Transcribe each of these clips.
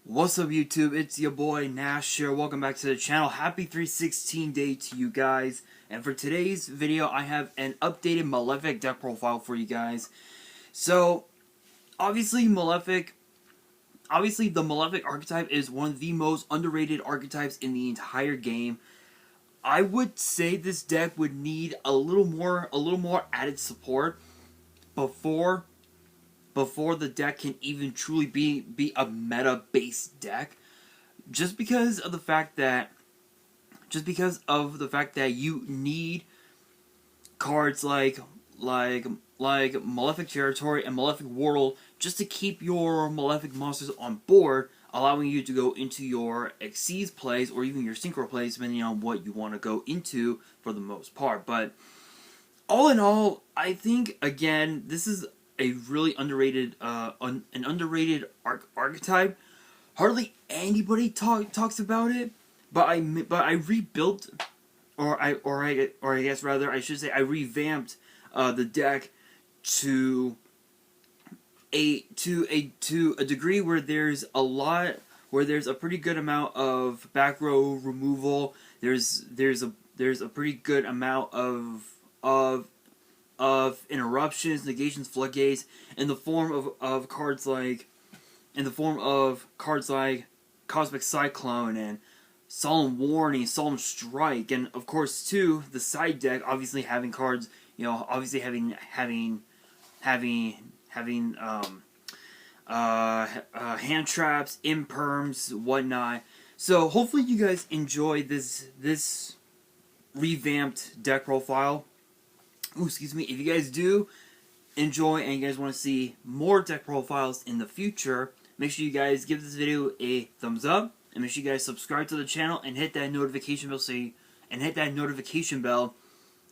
What's up YouTube, it's your boy Nash here, welcome back to the channel. Happy 316 day to you guys. And for today's video I have an updated Malefic deck profile for you guys. So, obviously the Malefic archetype is one of the most underrated archetypes in the entire game. I would say this deck would need a little more added support before the deck can even truly be a meta-based deck, just because of the fact that you need cards like Malefic Territory and Malefic World just to keep your Malefic monsters on board, allowing you to go into your Xyz plays or even your Synchro plays, depending on what you want to go into for the most part. But all in all, I think again this is a really underrated archetype. Hardly anybody talks about it, but I rebuilt, or I guess rather I should say I revamped the deck to a degree where there's a pretty good amount of back row removal. There's a pretty good amount of interruptions, negations, floodgates, in the form of cards like Cosmic Cyclone and Solemn Warning, Solemn Strike, and of course too the side deck obviously having cards, obviously having hand traps, imperms, whatnot. So hopefully you guys enjoy this revamped deck profile. Ooh, excuse me. If you guys do enjoy and you guys want to see more deck profiles in the future, make sure you guys give this video a thumbs up, and make sure you guys subscribe to the channel and hit that notification bell,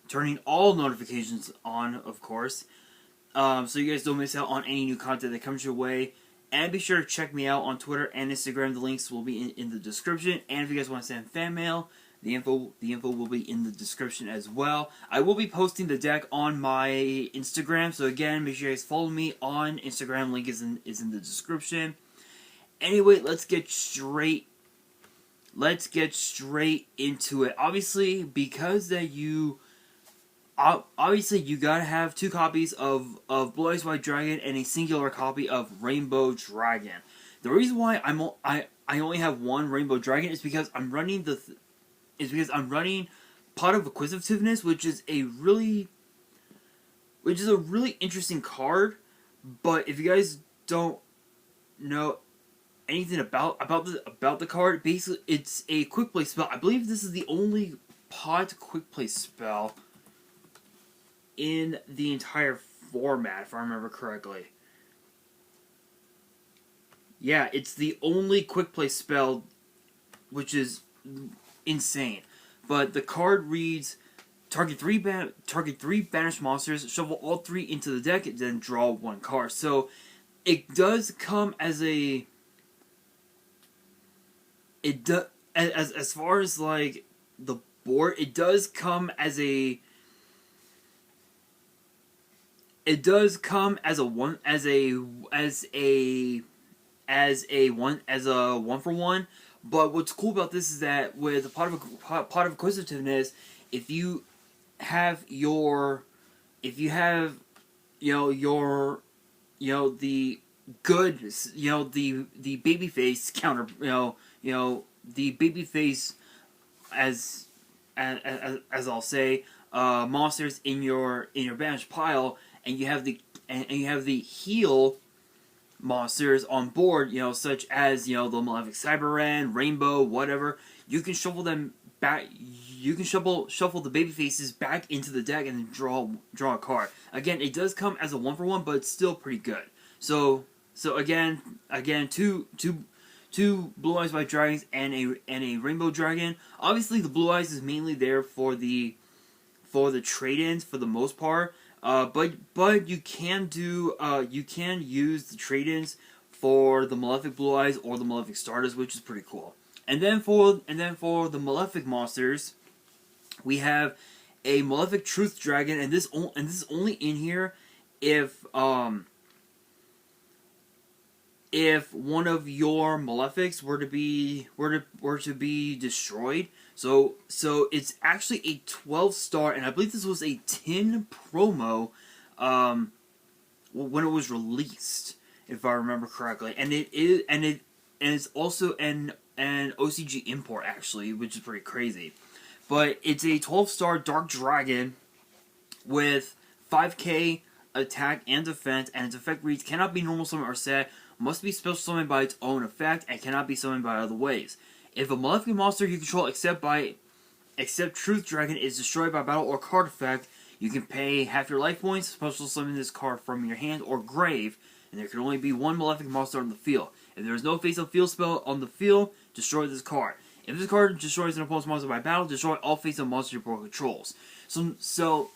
turning all notifications on, of course, so you guys don't miss out on any new content that comes your way. And be sure to check me out on Twitter and Instagram. The links will be in the description. And if you guys want to send fan mail, the info will be in the description as well. I will be posting the deck on my Instagram, so again, make sure you guys follow me on Instagram. Link is in the description. Anyway, let's get straight into it. Obviously, because that you gotta have 2 copies of Blue Eyes White Dragon and a singular copy of Rainbow Dragon. The reason why I only have 1 Rainbow Dragon is because I'm running Pot of Acquisitiveness, which is a really interesting card. But if you guys don't know anything about the card, basically it's a quick play spell. I believe this is the only Pot quick play spell in the entire format, if I remember correctly. Yeah, it's the only quick play spell, which is insane. But the card reads: target 3 banished monsters, shuffle all 3 into the deck, and then draw 1 card. So it does come as a as far as like the board, it does come as a 1-for-1. But what's cool about this is that with the Pot of Acquisitiveness, if you have the good, the babyface counter, the babyface as I'll say, monsters in your banished pile, and you have the heal monsters on board, such as the Malefic Cyberran, Rainbow, whatever. You can shuffle them back. You can shuffle the baby faces back into the deck and then draw a card. Again, it does come as a 1-for-1, but it's still pretty good. So again, 2 Blue Eyes White Dragons and a Rainbow Dragon. Obviously, the Blue Eyes is mainly there for the trade-ins for the most part. But you can use the trade-ins for the Malefic Blue Eyes or the Malefic Stardust, which is pretty cool. And then for the Malefic monsters, we have a Malefic Truth Dragon, and this is only in here if if one of your Malefics were to be destroyed. So it's actually a 12-star, and I believe this was a 10 promo when it was released, if I remember correctly. And it's also an OCG import, actually, which is pretty crazy. But it's a 12-star Dark Dragon with 5k attack and defense, and its effect reads, cannot be normal summon or set, must be special summoned by its own effect, and cannot be summoned by other ways. If a Malefic monster you control except Truth Dragon is destroyed by battle or card effect, you can pay half your life points, special summon this card from your hand or grave, and there can only be one Malefic monster on the field. If there is no face-up field spell on the field, destroy this card. If this card destroys an opponent's monster by battle, destroy all face-up monsters your opponent controls. So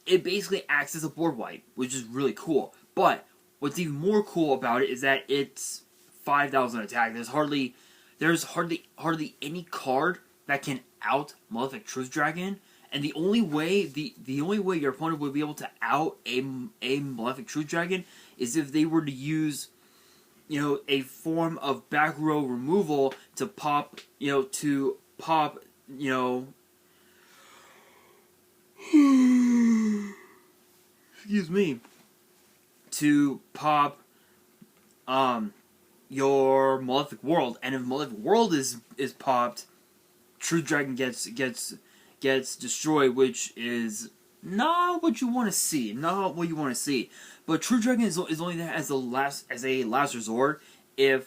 it basically acts as a board wipe, which is really cool. But what's even more cool about it is that it's 5,000 attack. There's hardly any card that can out Malefic Truth Dragon, and the only way your opponent would be able to out a Malefic Truth Dragon is if they were to use, a form of back row removal to pop, excuse me, to pop your Malefic World. And if Malefic World is popped, Truth Dragon gets destroyed, which is not what you want to see. Not what you want to see. But Truth Dragon is only there as a last resort if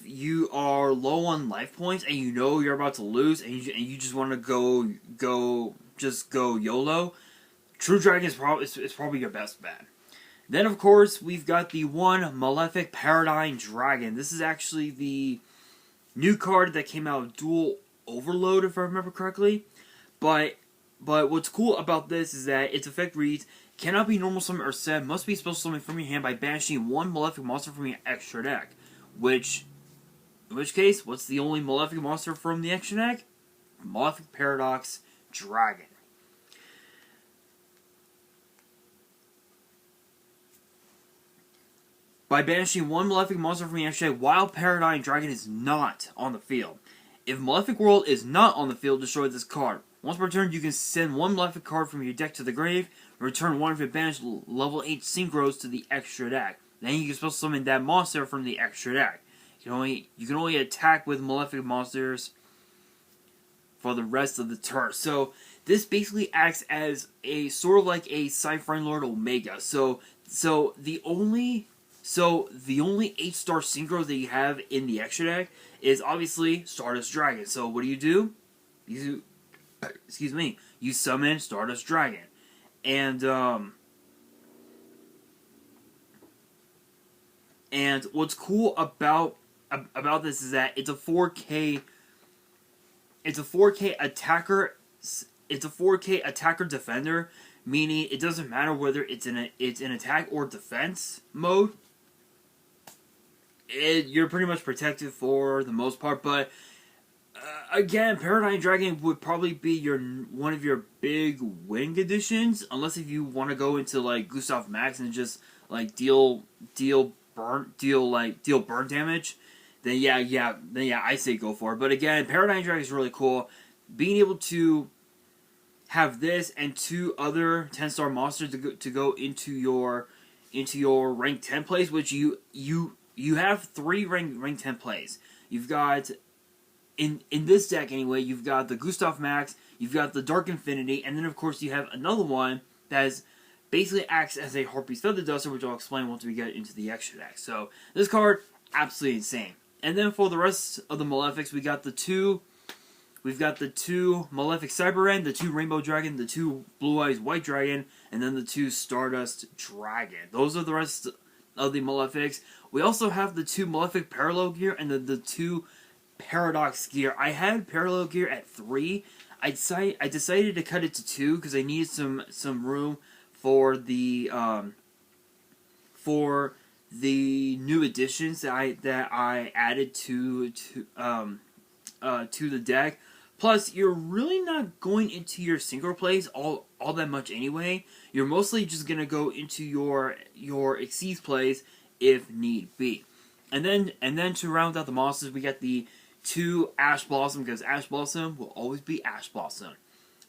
you are low on life points and you know you're about to lose and you just want to go YOLO. Truth Dragon is probably your best bet. Then, of course, we've got the one Malefic Paradigm Dragon. This is actually the new card that came out of Dual Overload, if I remember correctly. But what's cool about this is that its effect reads, cannot be normal summon or set, must be special summon from your hand by banishing one Malefic monster from your extra deck. In which case, what's the only Malefic monster from the extra deck? Malefic Paradox Dragon. By banishing one Malefic monster from your extra deck while Paradigm Dragon is not on the field. If Malefic World is not on the field, destroy this card. Once per turn, you can send one Malefic card from your deck to the grave, and return one of your banished level 8 synchros to the extra deck. Then you can special summon that monster from the extra deck. You can only attack with Malefic monsters for the rest of the turn. So this basically acts as a sort of like a Cypher Lord Omega. So the only 8-star synchro that you have in the extra deck is obviously Stardust Dragon. So what do? You summon Stardust Dragon. And what's cool about this is that it's a 4K attacker. It's a 4K attacker defender, meaning it doesn't matter whether it's in attack or defense mode. You're pretty much protected for the most part, but again, Paradigm Dragon would probably be one of your big win conditions, unless if you want to go into like Gustav Max and just like deal burn damage. Then yeah, I say go for it. But again, Paradigm Dragon is really cool. Being able to have this and 2 other 10-star monsters to go into your rank 10 plays, which you have 3 rank 10 plays. You've got in this deck anyway. You've got the Gustav Max, you've got the Dark Infinity, and then of course you have another one that basically acts as a Harpy's Feather Duster, which I'll explain once we get into the extra deck. So this card, absolutely insane. And then for the rest of the Malefics, we've got the two Malefic Cyber End, the 2 Rainbow Dragon, the 2 Blue Eyes White Dragon, and then the 2 Stardust Dragon. Those are the rest of the Malefics. We also have the 2 Malefic Parallel Gear and the 2 Paradox Gear. I had Parallel Gear at 3. I decided to cut it to 2 because I needed some room for the new additions that I added to the deck. Plus, you're really not going into your synchro plays all that much anyway. You're mostly just gonna go into your Xyz plays if need be. And then to round out the monsters, we got the 2 Ash Blossom, because Ash Blossom will always be Ash Blossom.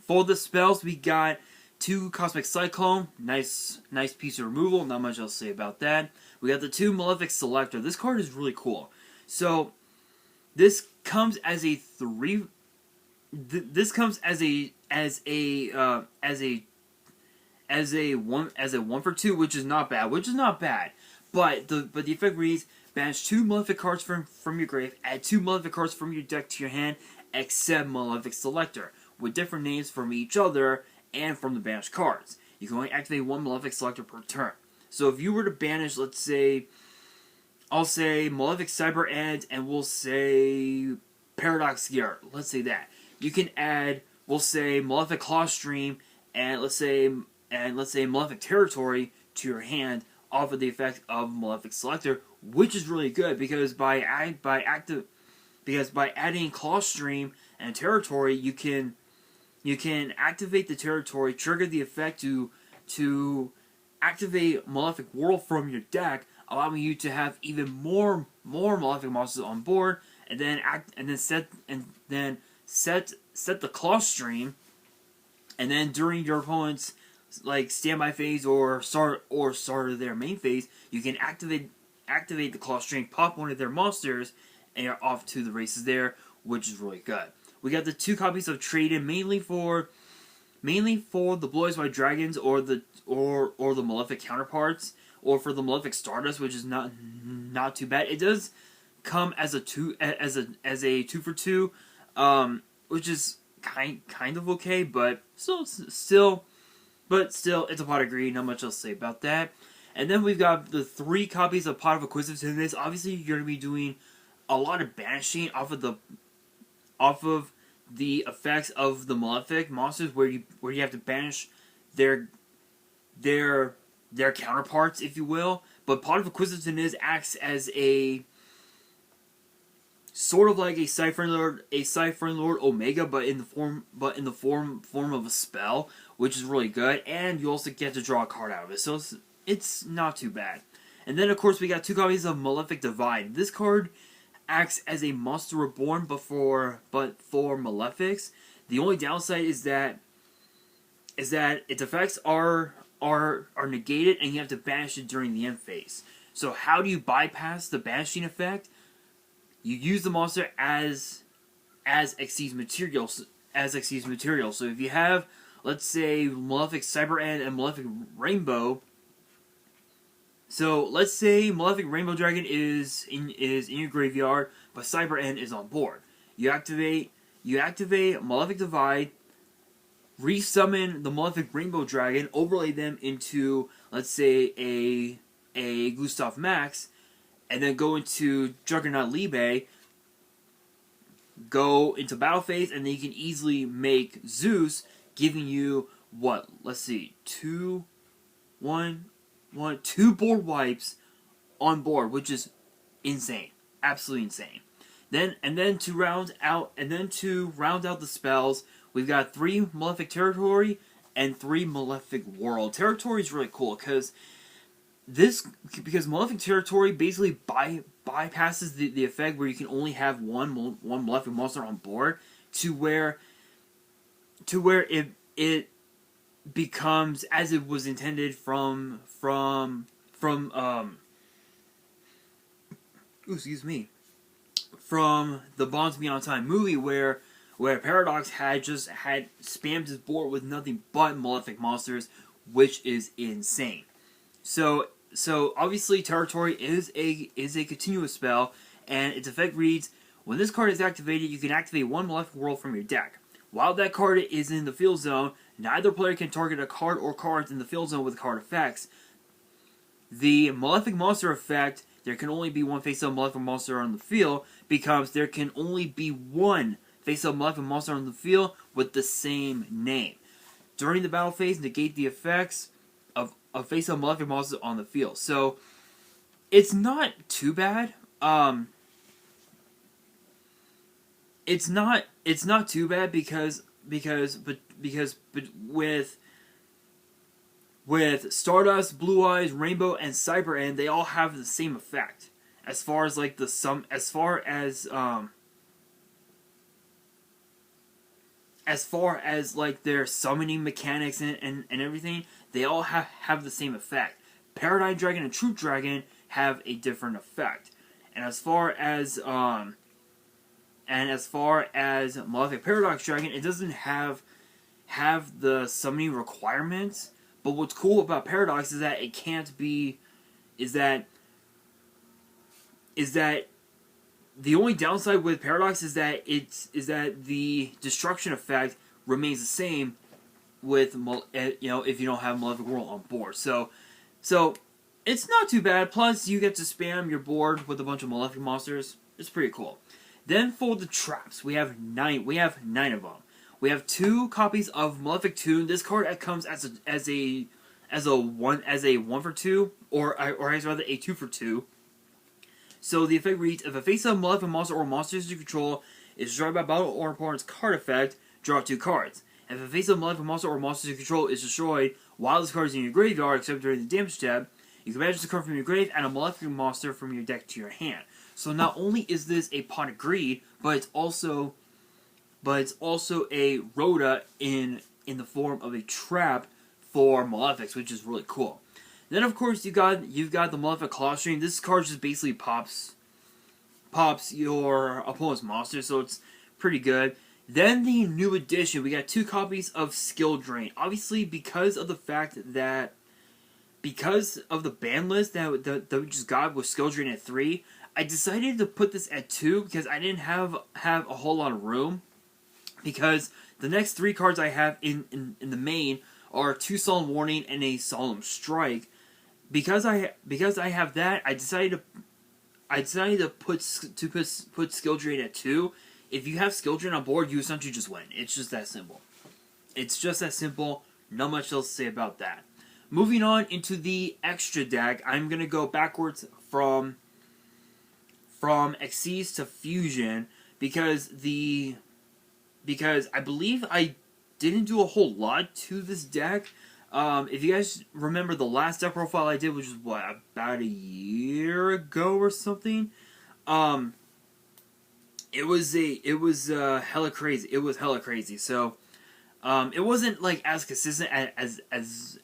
For the spells, we got 2 Cosmic Cyclone, nice piece of removal, not much else to say about that. We got the 2 Malefic Selector. This card is really cool. So this comes as a 3. This comes as a 1 for 2, which is not bad. But the effect reads: banish 2 Malefic cards from your grave, add 2 Malefic cards from your deck to your hand, except Malefic Selector, with different names from each other and from the banished cards. You can only activate 1 Malefic Selector per turn. So if you were to banish, let's say, I'll say Malefic Cyber End, and we'll say Paradox Gear. Let's say that. You can add, we'll say, Malefic Claw Stream, and let's say Malefic Territory to your hand off of the effect of Malefic Selector, which is really good because by adding Claw Stream and Territory, you can activate the Territory, trigger the effect to activate Malefic Whirl from your deck, allowing you to have even more Malefic monsters on board, and then set the Claw Stream, and then during your opponent's like standby phase or start of their main phase, you can activate the Claw Stream, pop one of their monsters, and you're off to the races there, which is really good. We got the 2 copies of Trade-In, mainly for the Blue Eyes White Dragons or the Malefic counterparts, or for the Malefic Stardust, which is not too bad. It does come as a 2 for 2, which is kind of okay, but still, it's a pot of greed. Not much else to say about that. And then we've got the 3 copies of Pot of Acquisitiveness. Obviously, you're going to be doing a lot of banishing off of the effects of the Malefic monsters, where you have to banish their counterparts, if you will. But Pot of Acquisitiveness acts as a sort of like a Cypher Lord Omega, but in the form of a spell, which is really good. And you also get to draw a card out of it, so it's not too bad. And then, of course, we got 2 copies of Malefic Divide. This card acts as a Monster Reborn, but for Malefics. The only downside is that its effects are negated, and you have to banish it during the end phase. So how do you bypass the banishing effect? You use the monster as Xyz material. So if you have, let's say, Malefic Cyber End and Malefic Rainbow. So let's say Malefic Rainbow Dragon is in your graveyard, but Cyber End is on board. You activate Malefic Divide, resummon the Malefic Rainbow Dragon, overlay them into, let's say, a Gustav Max, and then go into Juggernaut Libe, go into battle phase, and then you can easily make Zeus, giving you what? Let's see, 2 board wipes on board, which is insane, absolutely insane. Then to round out the spells, we've got 3 Malefic Territory and 3 Malefic World. Territory is really cool because Malefic Territory basically bypasses the effect where you can only have one Malefic monster on board, to where it becomes as it was intended from the Bonds Beyond Time movie, where Paradox had spammed his board with nothing but Malefic monsters, which is insane. So obviously Territory is a continuous spell, and its effect reads: when this card is activated, you can activate 1 Malefic World from your deck. While that card is in the field zone, neither player can target a card or cards in the field zone with card effects. The Malefic Monster effect, there can only be 1 face-up Malefic Monster on the field, becomes there can only be 1 face-up Malefic Monster on the field with the same name. During the battle phase, negate the effects of face-up Malefic Monsters on the field. So, it's not too bad. it's not too bad but with Stardust, Blue Eyes, Rainbow, and Cyber End, they all have the same effect. As far as like as far as like their summoning mechanics and everything, they all have the same effect. Paradigm Dragon and Truth Dragon have a different effect. And as far as Malefic Paradox Dragon, it doesn't have the summoning requirements. But what's cool about Paradox is that it can't be is that the only downside with Paradox is that the destruction effect remains the same with if you don't have Malefic World on board. So it's not too bad. Plus you get to spam your board with a bunch of Malefic monsters. It's pretty cool. Then for the traps, we have 9 of them. We have 2 copies of Malefic Tune. This card comes as a 1 for 2 or rather a 2 for 2. So the effect reads: if a face-up Malefic monster or monsters you control is destroyed by battle or opponent's card effect, draw 2 cards. If a face-up Malefic monster or monsters you control is destroyed while this card is in your graveyard, except during the damage tab, you can banish the card from your grave and a Malefic monster from your deck to your hand. So not only is this a Pot of Greed, but it's also a Rhoda in the form of a trap for Malefics, which is really cool. Then of course you've got the Malefic Claw String. This card just basically pops your opponent's monster, so it's pretty good. Then the new edition, we got 2 copies of Skill Drain. Obviously, because of the ban list that we just got with Skill Drain at 3, I decided to put this at 2 because I didn't have a whole lot of room. Because the next 3 cards I have in the main are 2 Solemn Warning and a Solemn Strike. Because I have that, I decided to put Skill Drain at 2. If you have Skill Drain on board, you essentially just win. It's just that simple. It's just that simple. Not much else to say about that. Moving on into the extra deck, I'm gonna go backwards from Xyz to Fusion because I believe I didn't do a whole lot to this deck. If you guys remember the last deck profile I did, which was about a year ago or something, it was hella crazy. It was hella crazy. So it wasn't like as consistent as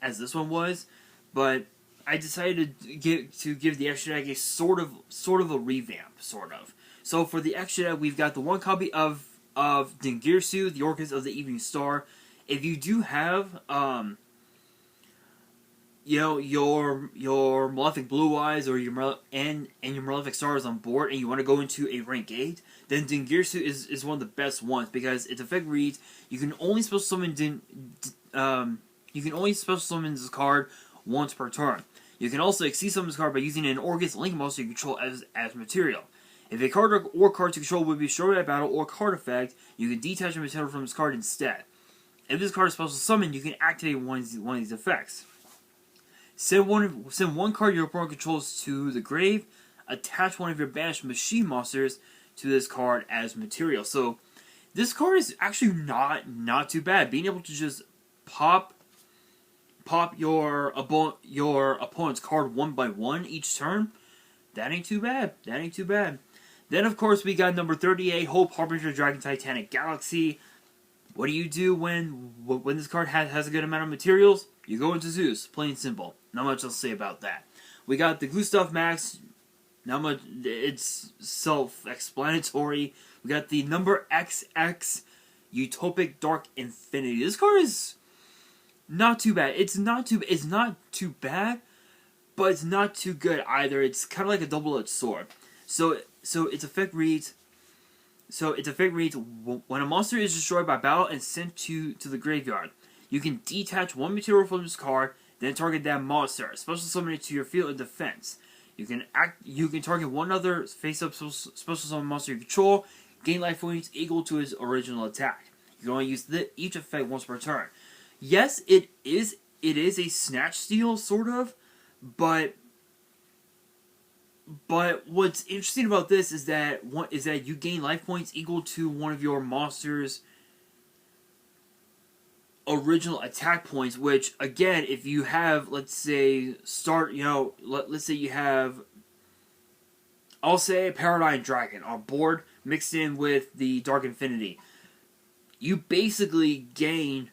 this one was, but I decided to give the extra deck a sort of a revamp, sort of. So for the extra deck, we've got the 1 copy of Dingirsu, the Orchis of the Evening Star. If you do have your Malefic Blue Eyes or your Malefic Stars on board, and you want to go into a rank 8, then Dingirsu is one of the best ones because its effect reads: you can only special summon this card once per turn. You can also exceed summon this card by using an Orchis Link monster you control as material. If a card or cards you control would be destroyed by battle or card effect, you can detach a material from this card instead. If this card is special summoned, you can activate one of these effects. Send one card your opponent controls to the grave. Attach one of your banished machine monsters to this card as material. So this card is actually not too bad. Being able to just pop your opponent's card 1 by 1 each turn, that ain't too bad. That ain't too bad. Then of course we got number 38, Hope, Harbinger, Dragon, Titanic, Galaxy. What do you do when this card has a good amount of materials? You go into Zeus, plain and simple. Not much else to say about that. We got the Gustav Max. Not much. It's self-explanatory. We got the number XX Utopic Dark Infinity. This card is not too bad. It's not too bad, but it's not too good either. It's kind of like a double-edged sword. So its effect reads. When a monster is destroyed by battle and sent to the graveyard, you can detach 1 material from this card, then target that monster. Special summon it to your field of defense. You can target one other face-up special summon monster you control, gain life points equal to its original attack. You can only use each effect once per turn. Yes, it is a snatch steal, sort of, but But what's interesting about this is that you gain life points equal to one of your monster's original attack points. Which again, if you have, let's say, let's say you have, I'll say, Paradigm Dragon on board mixed in with the Dark Infinity, you basically gain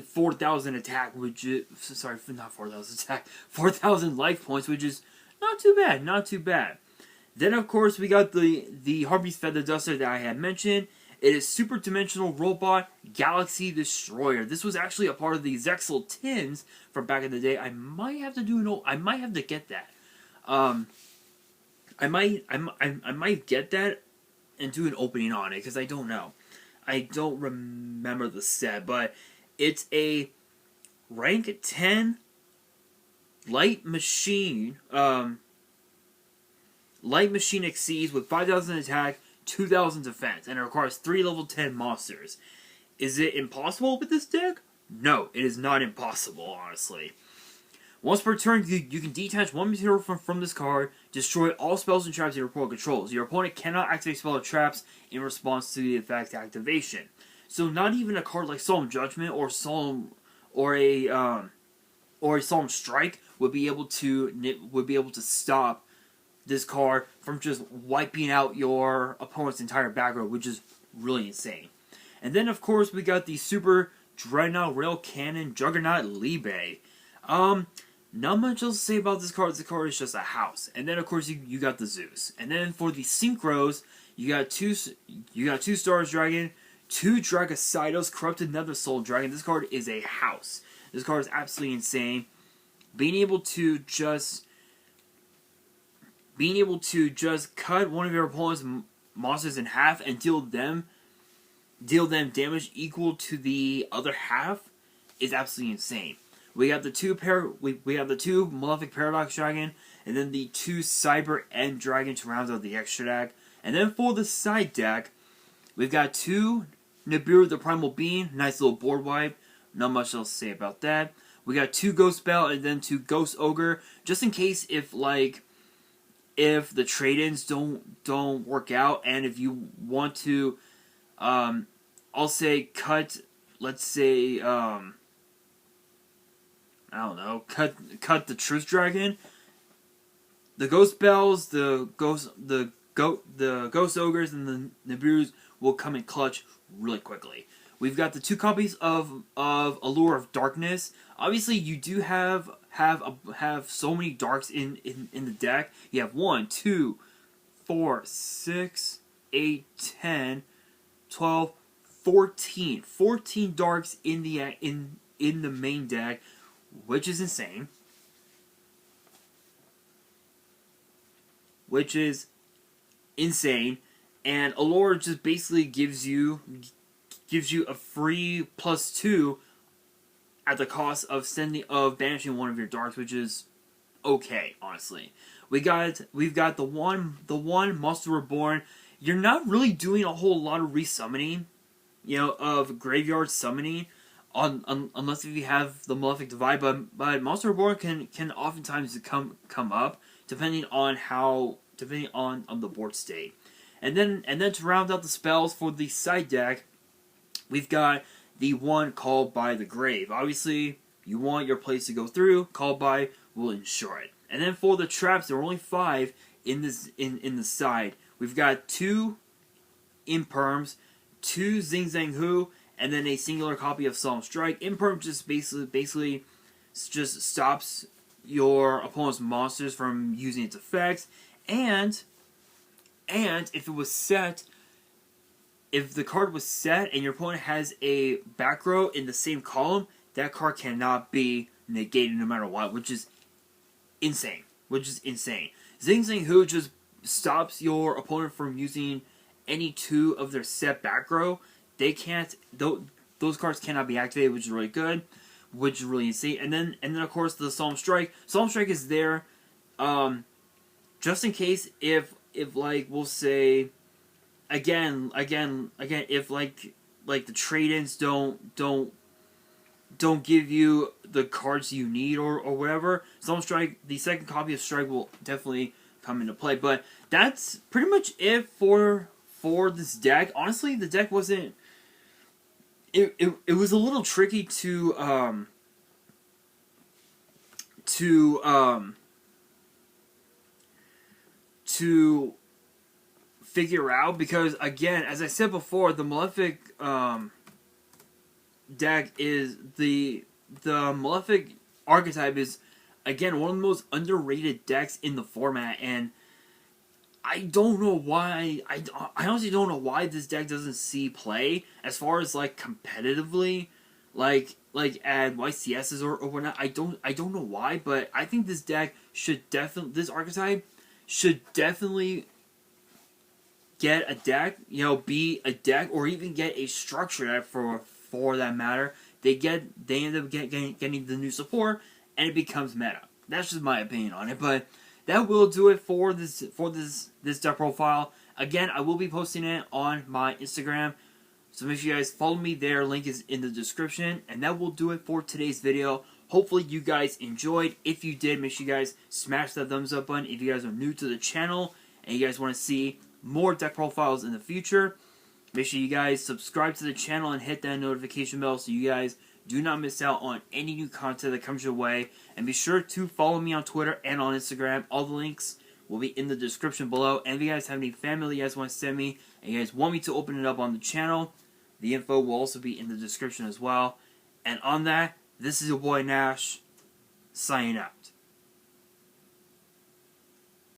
4,000 attack, which is, sorry, not 4,000 attack, 4,000 life points, which is not too bad, not too bad. Then, of course, we got the Harpy's Feather Duster that I had mentioned. It is Super Dimensional Robot Galaxy Destroyer. This was actually a part of the Zexal Tins from back in the day. I might have to get that. I might get that and do an opening on it, because I don't know. I don't remember the set, but it's a rank 10 light machine. Light machine exceeds with 5,000 attack, 2,000 defense, and it requires 3 level 10 monsters. Is it impossible with this deck? No, it is not impossible, honestly. Once per turn, you can detach one material from this card, destroy all spells and traps your opponent controls. Your opponent cannot activate spell or traps in response to the effect activation. So not even a card like Solemn Judgment or a Solemn Strike would be able to stop this card from just wiping out your opponent's entire back row, which is really insane. And then, of course, we got the Super Dreadnought Rail Cannon Juggernaut Libe. Not much else to say about this card. This card is just a house. And then, of course, you got the Zeus. And then for the Synchros, you got two Stardust Dragon, 2 Dragosidos, Corrupted Nether Soul Dragon. This card is a house. This card is absolutely insane. Being able to just cut one of your opponent's monsters in half and deal them damage equal to the other half is absolutely insane. We have the two Malefic Paradox Dragon, and then the 2 Cyber End Dragon to round out the extra deck. And then for the side deck, we've got 2 Nibiru the Primal Being, nice little board wipe. Not much else to say about that. We got 2 Ghost Bell and then 2 Ghost Ogre, just in case if the trade-ins don't work out, and if you want to, I'll say cut, let's say, I don't know, cut the Truth Dragon. The Ghost Bells, the Ghost Ogres, and the Nibirus will come in clutch really quickly. We've got the 2 copies of Allure of Darkness. Obviously, you do have so many darks in the deck. You have 1, 2, 4, 6, 8, 10, 12, 14. 14 darks in the main deck, which is insane. And Allure just basically gives you a free +2 at the cost of banishing one of your darks, which is okay, honestly. We've got the one Monster Reborn. You're not really doing a whole lot of resummoning, of graveyard summoning, unless if you have the Malefic Divide, but Monster Reborn can oftentimes come up depending on the board state. And then to round out the spells for the side deck, we've got the one Called by the Grave. Obviously, you want your plays to go through. Called by will ensure it. And then for the traps, there are only 5 in the side. We've got 2 Imperms, 2 Zing Zang Hu, and then a singular copy of Solemn Strike. Imperm just basically just stops your opponent's monsters from using its effects, and if the card was set and your opponent has a back row in the same column, that card cannot be negated no matter what, which is insane. Zing Zang Hu just stops your opponent from using any 2 of their set back row. They can't. Those cards cannot be activated, which is really good, which is really insane. And then of course the Solemn Strike. Solemn Strike is there, just in case if like we'll say, again if like the trade-ins don't don't give you the cards you need or whatever. Solemn Strike, the second copy of Strike will definitely come into play. But that's pretty much it for this deck. Honestly, the deck wasn't... It was a little tricky to figure out, because again, as I said before, the Malefic deck is the Malefic archetype is, again, one of the most underrated decks in the format, and I don't know why. I honestly don't know why this deck doesn't see play as far as like competitively, like at YCSs or whatnot. I don't know why, but I think this deck should definitely, this archetype should definitely get a deck, be a deck, or even get a structure deck for that matter. They end up getting the new support, and it becomes meta. That's just my opinion on it, but that will do it for this deck profile. Again, I will be posting it on my Instagram, so make sure you guys follow me there. Link is in the description, and that will do it for today's video. Hopefully you guys enjoyed. If you did, make sure you guys smash that thumbs up button. If you guys are new to the channel and you guys want to see more deck profiles in the future, make sure you guys subscribe to the channel and hit that notification bell so you guys do not miss out on any new content that comes your way. And be sure to follow me on Twitter and on Instagram. All the links will be in the description below. And if you guys have any family you guys want to send me, and you guys want me to open it up on the channel, the info will also be in the description as well. And on that, this is your boy Nash, signing out.